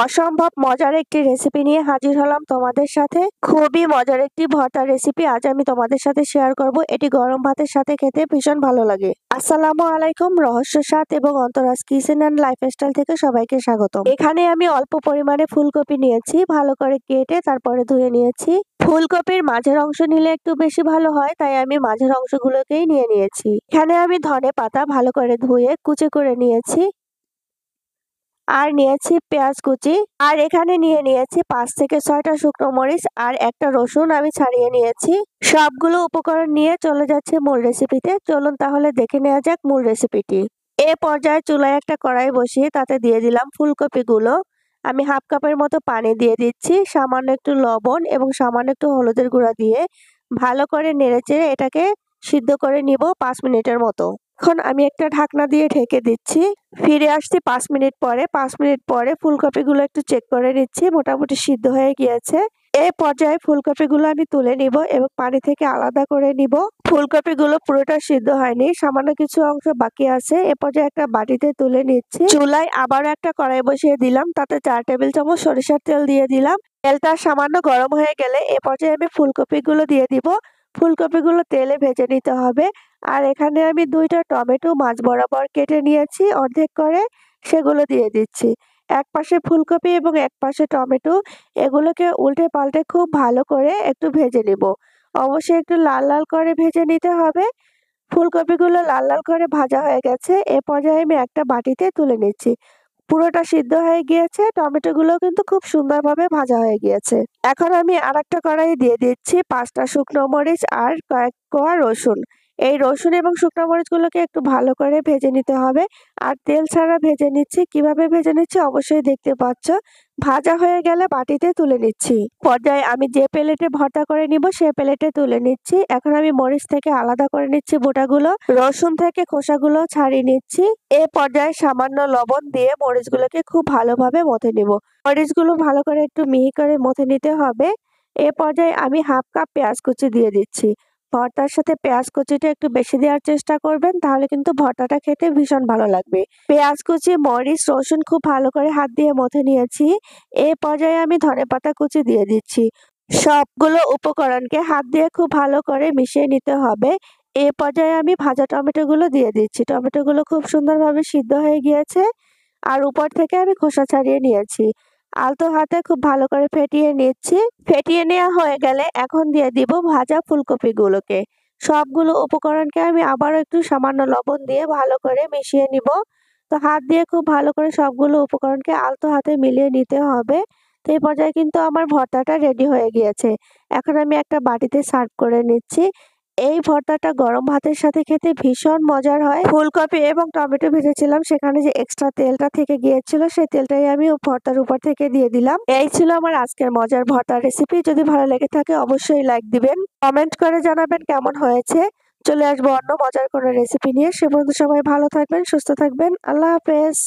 অসম্ভব মজার একটি রেসিপি নিয়ে হাজির হলাম তোমাদের সাথে। খুবই মজার একটি ভর্তা রেসিপি আজ আমি তোমাদের সাথে শেয়ার করব। এটি গরম ভাতের সাথে খেতে ভীষণ ভালো লাগে। আসসালামু আলাইকুম, রহস্য স্বাদ এবং অন্তরাজ কিচেন অ্যান্ড লাইফস্টাইল থেকে সবাইকে স্বাগতম। এখানে আমি অল্প পরিমাণে ফুলকপি নিয়েছি, ভালো করে কেটে তারপরে ধুয়ে নিয়েছি। ফুলকপির মাঝের অংশ নিলে একটু বেশি ভালো হয়, তাই আমি মাঝের অংশগুলোকেই নিয়ে নিয়েছি। এখানে আমি ধনেপাতা ভালো করে ধুয়ে কুচি করে নিয়েছি, আর নিয়েছি পেঁয়াজ কুচি, আর এখানে নিয়েছি 5 থেকে 6টা শুকনো মরিচ আর একটা রসুন আমি ছাড়িয়ে নিয়েছি। সবগুলো উপকরণ নিয়ে চলে যাচ্ছে মূল রেসিপিতে। চলুন তাহলে দেখে নেওয়া যাক মূল রেসিপিটি। এ পর্যায়ে চুলায় একটা কড়াই বসিয়ে তাতে দিয়ে দিলাম ফুলকপিগুলো। আমি হাফ কাপের মতো পানি দিয়ে দিচ্ছি, সামান্য একটু লবণ এবং সামান্য একটু হলুদের গুঁড়া দিয়ে ভালো করে নেড়েচেড়ে এটাকে সিদ্ধ করে নিব 5 মিনিটের মতো। এখন আমি একটা ঢাকনা দিয়ে ঢেকে দিচ্ছি। ফিরে আসছি 5 মিনিট পরে। 5 মিনিট পরে ফুলকপিগুলো একটু চেক করে নিচ্ছি, মোটামুটি সিদ্ধ হয়ে গিয়েছে। এই পর্যায়ে ফুলকপিগুলো আমি তুলে নিব এবং পানি থেকে আলাদা করে নিব। ফুলকপিগুলো পুরোটা সিদ্ধ হয়নি, সামান্য কিছু অংশ বাকি আছে। এ পর্যায়ে একটা বাটিতে তুলে নিচ্ছি। চুলায় আবারও একটা কড়াই বসিয়ে দিলাম, তাতে 4 টেবিল চামচ সরিষার তেল দিয়ে দিলাম। তেলটা সামান্য গরম হয়ে গেলে এ পর্যায়ে আমি ফুলকপিগুলো দিয়ে দিব। ফুলকপিগুলো তেলে ভেজে নিতে হবে। আর এখানে আমি 2টা টমেটো মাঝ বরাবর কেটে নিয়েছি অর্ধেক করে, সেগুলো দিয়ে দিচ্ছি। এক পাশে ফুলকপি এবং এক পাশে টমেটো, এগুলোকে উল্টে পাল্টে খুব ভালো করে একটু ভেজে নিব। অবশ্যই একটু লাল লাল করে ভেজে নিতে হবে। ফুলকপিগুলো লাল লাল করে ভাজা হয়ে গেছে। এ পর্যায়ে আমি একটা বাটিতে তুলে নিচ্ছি। পুরোটা সিদ্ধ হয়ে গিয়েছে, টমেটোগুলো কিন্তু খুব সুন্দরভাবে ভাজা হয়ে গিয়েছে। এখন আমি আরেকটা কড়াই দিয়ে দিচ্ছি 5টা শুকনো মরিচ আর কয়েক কোয়া রসুন। এই রসুন এবং শুকনো মরিচগুলোকে একটু ভালো করে ভেজে নিতে হবে। আর তেল ছাড়া ভেজে নিচ্ছি। কিভাবে ভেজে নিচ্ছি অবশ্যই দেখতে পাচ্ছ। ভাজা হয়ে গেলে বাটিতে তুলে নিচ্ছি। পর্যায়ে আমি যে প্লেটে ভর্তা করে নিব সে প্লেটে তুলে নিচ্ছি। এখন আমি মরিচ থেকে আলাদা করে নিচ্ছি বোটাগুলো, রসুন থেকে খোসাগুলো ছাড়িয়ে নিচ্ছি। এ পর্যায়ে সামান্য লবণ দিয়ে মরিচগুলোকে খুব ভালোভাবে মথে নিব। মরিচগুলো ভালো করে একটু মিহি করে মথে নিতে হবে। এ পর্যায়ে আমি হাফ কাপ পেঁয়াজ কুচি দিয়ে দিচ্ছি। ভর্তার সাথে পেঁয়াজ কুচিটা একটু বেশি দেওয়ার চেষ্টা করবেন, তাহলে কিন্তু ভর্তাটা খেতে ভীষণ ভালো লাগবে। পেঁয়াজ কুচি, মরিচ, রসুন খুব ভালো করে হাত দিয়ে মথে নিয়েছি। এ পর্যায়ে আমি ধনেপাতা কুচি দিয়ে দিচ্ছি। সবগুলো উপকরণকে হাত দিয়ে খুব ভালো করে মিশিয়ে নিতে হবে। এ পর্যায়ে আমি ভাজা টমেটোগুলো দিয়ে দিচ্ছি। টমেটোগুলো খুব সুন্দরভাবে সিদ্ধ হয়ে গিয়েছে, আর উপর থেকে আমি খোসা ছাড়িয়ে নিয়েছি। আলতো হাতে খুব ভালো করে ফেটিয়ে নিচ্ছি। ফেটিয়ে নেওয়া হয়ে গেলে এখন দিয়ে দিব ভাজা ফুলকপিগুলোকে। সবগুলো উপকরণকে আমি আবারও একটু সামান্য লবণ দিয়ে ভালো করে মিশিয়ে নিব। তো হাত দিয়ে খুব ভালো করে সবগুলো উপকরণকে আলতো হাতে মিলিয়ে নিতে হবে। তো এই পর্যায়ে কিন্তু আমার ভর্তাটা রেডি হয়ে গিয়েছে। এখন আমি একটা বাটিতে সার্ভ করে নিচ্ছি। এই ভর্তাটা গরম ভাতের সাথে খেতে ভীষণ মজার হয়। ফুলকপি এবং টমেটো ভেজেছিলাম, সেখানে যে এক্সট্রা তেলটা থেকে গিয়েছিল সেই তেলটাই আমি ভর্তার উপর থেকে দিয়ে দিলাম। এই ছিল আমার আজকের মজার ভর্তার রেসিপি। যদি ভালো লেগে থাকে অবশ্যই লাইক দিবেন, কমেন্ট করে জানাবেন কেমন হয়েছে। চলে আসবো অন্য মজার কোনো রেসিপি নিয়ে। সে পর্যন্ত সবাই ভালো থাকবেন, সুস্থ থাকবেন। আল্লাহ হাফেজ।